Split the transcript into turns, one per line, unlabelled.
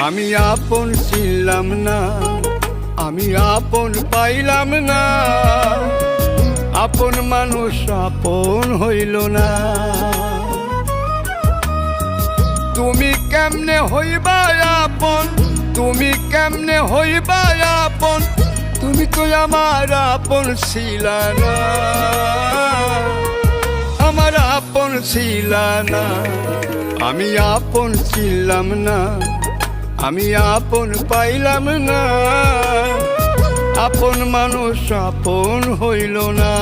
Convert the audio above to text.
আমি আপন ছিলাম না, আমি আপন পাইলাম না, আপন মানুষ আপন হইল না। তুমি কেমনে হইবা আপন, তুমি কেমনে হইবা আপন, তুমি তো আমার আপন ছিলা না, আমার আপন ছিলা না। আমি আপন ছিলাম না, আমি আপন পাইলাম না, আপন মানুষ আপন হইল না।